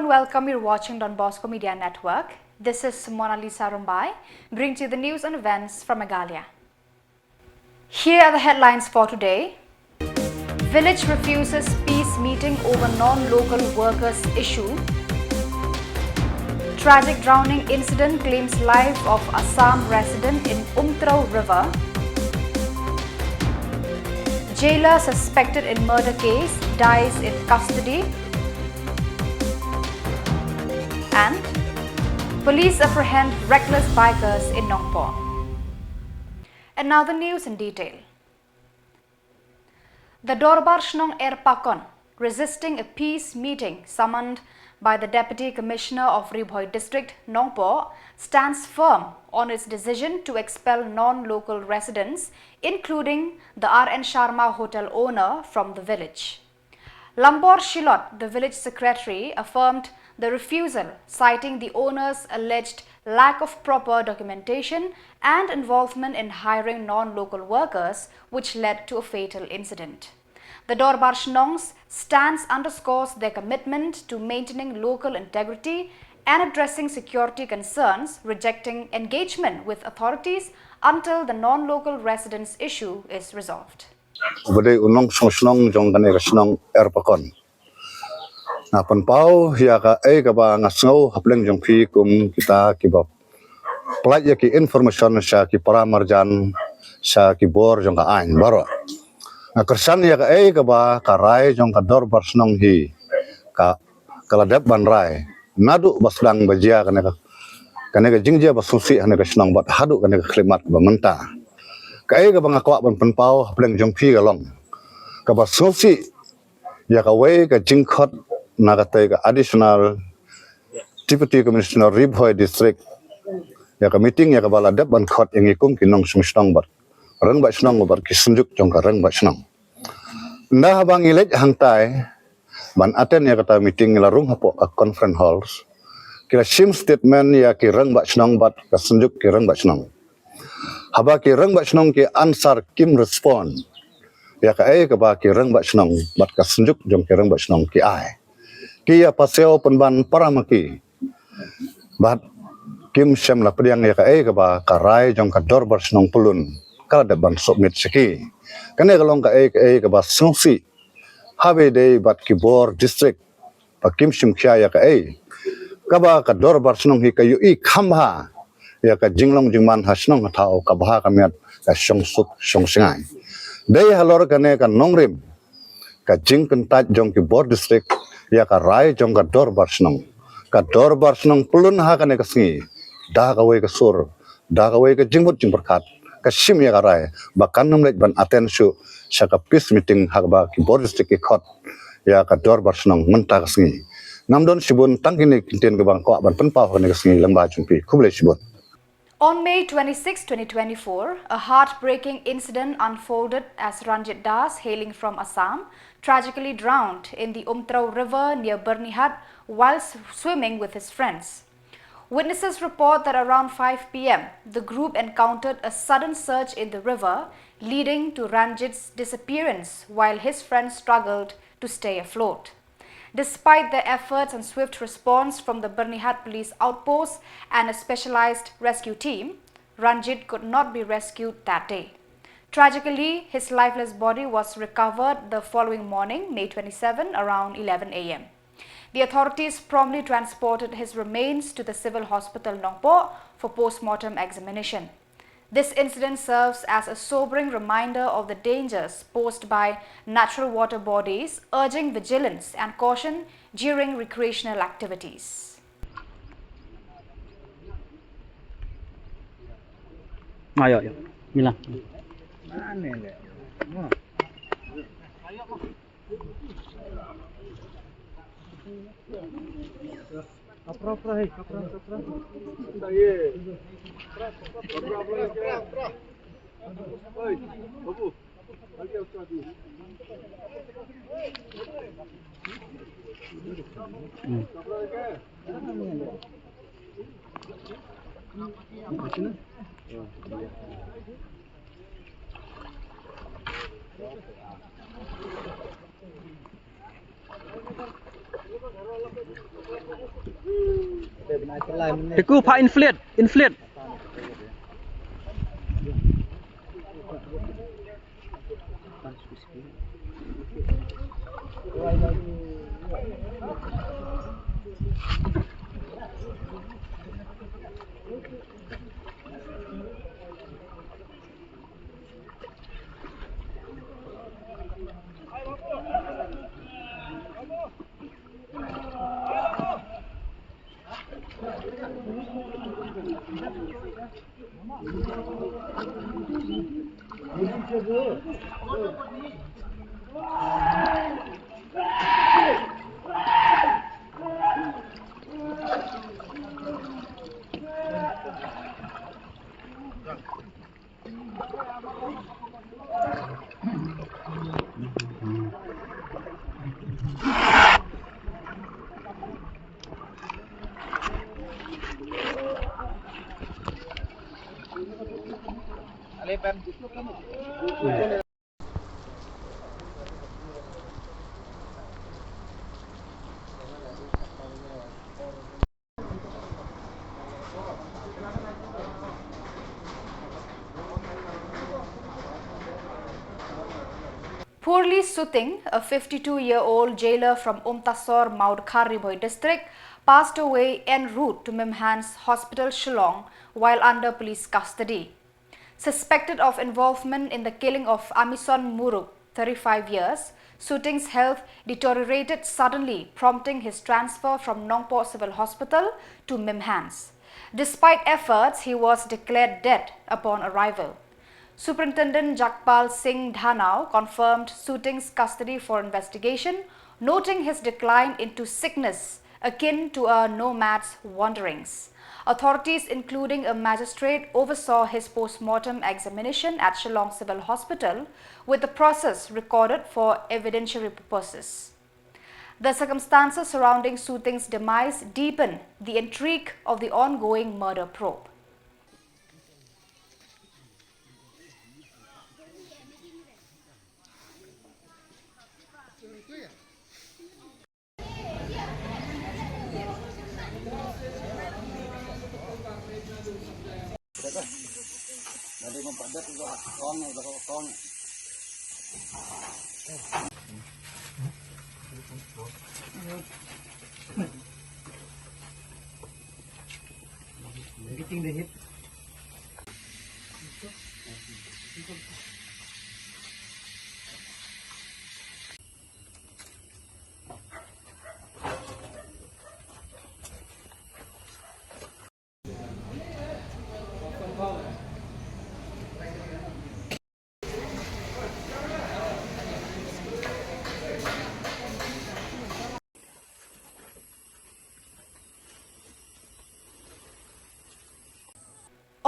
welcome. You're watching Don Bosco Media Network. This is Mona Lisa Rumbai, bringing to you the news and events from Meghalaya. Here are the headlines for today. Village refuses peace meeting over non-local workers issue. Tragic drowning incident claims life of Assam resident in Umtrao River. Jailer suspected in murder case dies in custody. And police apprehend reckless bikers in Nongpo. And now the news in detail. The Dorbar Shnong Erpakon, resisting a peace meeting summoned by the Deputy Commissioner of Ribhoi District, Nongpo, stands firm on its decision to expel non-local residents, including the R.N. Sharma hotel owner, from the village. Lambor Shilot, the village secretary, affirmed the refusal, citing the owner's alleged lack of proper documentation and involvement in hiring non-local workers, which led to a fatal incident. The Dorbar Shnong's stance underscores their commitment to maintaining local integrity and addressing security concerns, rejecting engagement with authorities until the non-local residents' issue is resolved. Na penpau ya ka ka ba ngasau hapleng jong phi kum kita ki ba plat ya ki information sha ki paramarjan sha ki bor jong ka ain baro na kersan ya ka ba karai jong ka dor barsnong hi ka kaladap ban rai nadu basdang bajia kana ka jingja basusi hana ka snong bat hadu kana ka klimat ba menta ka ka ba ngakwa ban penpau hapleng jong phi galong ka basusi ya ka we ka jingkhot Nagatai additional Deputy Commissioner Ribhoi District ya ka meeting ya ka bala dep ban khot yang ikum kinong sumstong bat rang ba snong bat kisunjuk jong ka rang ba snong nda bang ilej hangtai ban aten ya kata meeting la rung hapo ka conference halls kila sim statement ya ki rang ba snong bat ka sunjuk ki rang ba snong haba ki rang ba snong ki answer kim respond ya ka ba ki rang ba snong bat ka sunjuk jong ki rang ba snong ki ai Kia paseo penban paramaki, bat kim sem la pediang ya ka ba karai jong ka dor bersnong pulun kala de ban submit seki, kane kalong ka ba sungsi, habe de bat Khubor district, pa kim sim kya ya ka ba ka dor bersnong hi ka yu khamha ya ka jinglong jingman hasnong thao ka ba ka miat ka songsuk songsingai, de halor kane ka nongrim, ka jing kentat jong Khubor district ya ka rai jong ka dor barsnong pulun ha ka ne ka singi da ka we ka sur da ka we ka jingmut jing berkat ka sim ya ka rai bakan nom ban atensu sa ka peace meeting ha ba Khubor district ki khot ya ka dor barsnong menta ka singi namdon sibun tangkini kinten ka bang ko ban penpa ka ne ka singi lamba jumpi khubule sibun. On May 26, 2024, a heartbreaking incident unfolded as Ranjit Das, hailing from Assam, tragically drowned in the Umtrao River near Bernihat while swimming with his friends. Witnesses report that around 5 p.m., the group encountered a sudden surge in the river, leading to Ranjit's disappearance while his friends struggled to stay afloat. Despite their efforts and swift response from the Bernihat police outpost and a specialized rescue team, Ranjit could not be rescued that day. Tragically, his lifeless body was recovered the following morning, May 27, around 11 a.m. The authorities promptly transported his remains to the civil hospital Nongpo for post-mortem examination. This incident serves as a sobering reminder of the dangers posed by natural water bodies, urging vigilance and caution during recreational activities. Ayo, Mila. Teku pak inflate. Poorly Suting, a 52-year-old jailer from Umtasor, Maud Kharibhoi district, passed away en route to Mimhan's hospital Shillong while under police custody. Suspected of involvement in the killing of Amison Muruk, 35 years, Suting's health deteriorated suddenly, prompting his transfer from Nongpo Civil Hospital to Mimhan's. Despite efforts, he was declared dead upon arrival. Superintendent Jakpal Singh Dhanau confirmed Suting's custody for investigation, noting his decline into sickness akin to a nomad's wanderings. Authorities, including a magistrate, oversaw his post-mortem examination at Shillong Civil Hospital, with the process recorded for evidentiary purposes. The circumstances surrounding Suting's demise deepen the intrigue of the ongoing murder probe.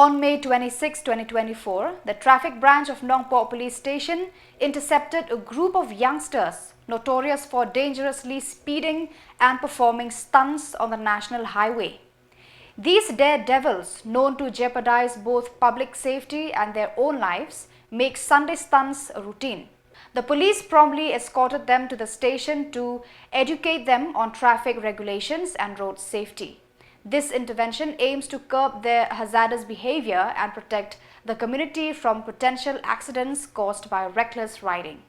On May 26, 2024, the traffic branch of Nongpo Police Station intercepted a group of youngsters notorious for dangerously speeding and performing stunts on the national highway. These daredevils, known to jeopardize both public safety and their own lives, make Sunday stunts a routine. The police promptly escorted them to the station to educate them on traffic regulations and road safety. This intervention aims to curb their hazardous behavior and protect the community from potential accidents caused by reckless riding.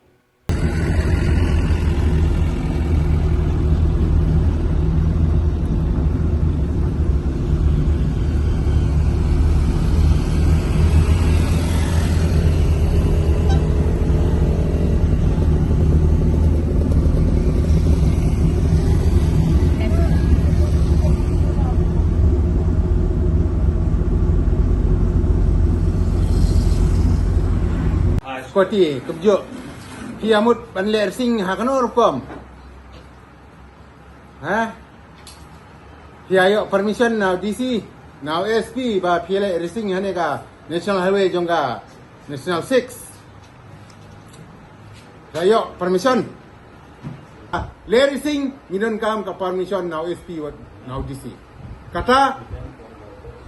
Seperti kebejuk kiamut banle sing hakano rukom ayo permission now DC now SP ba pile racing hane ka national highway jongga national 6 ayo permission le racing ngidon kam ka permission now SP now DC kata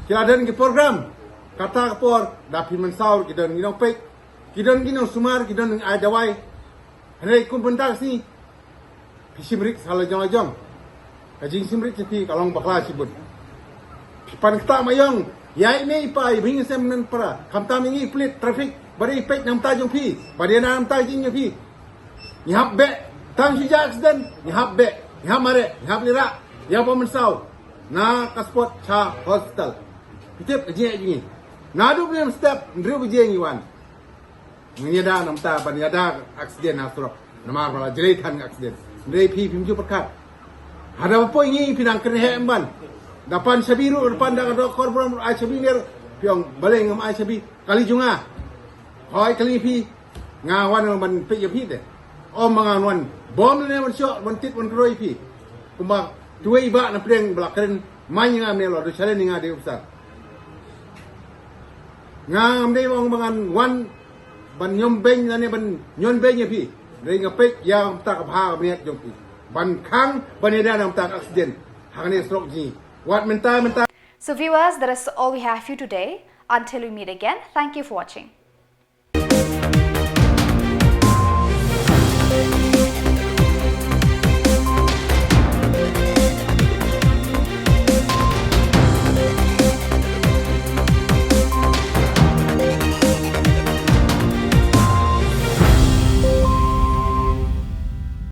kiadan ki program kata kapor da pimen saur kidon ngidon Peit kidon ginong sumar kidon ay dawai hanay kumpunta si pisimrik salah jong kajing simrik si kalong bakla sibut pan kita mayong yai ni pai bing sem nan para kam ta mingi plit traffic bari pek nam ta jong pi bari nam ta jing pi ni hab be tang si accident ni hab be ni hab mare ni hab lira ya pamen sau na kaspot cha hospital pitep je ji na du bim step ndru je ngi wan ni da nam ta ban ya da accident na stroke nama bala jelai than accident ndre pi pim ju pakat ada apa ini pinang kena hemban dapan sabiru depan dak korban ai sabi ner piong baleng ngam ai sabi kali junga hoi kali pi ngawan man pe ya pi de om mangawan bom ne man shot man tit man roi pi kuma tuai ba na pleng blakren mai ngam ne lo do chale ni nga de usar ngam de wong mangan wan ban nyom beng ne ban nyon beng ya pi re ngapek ya tak pha ne jong pi ban khang ban ida nam tak accident hang ne stroke ji what menta. So viewers, that is all we have for you today. Until we meet again, thank you for watching.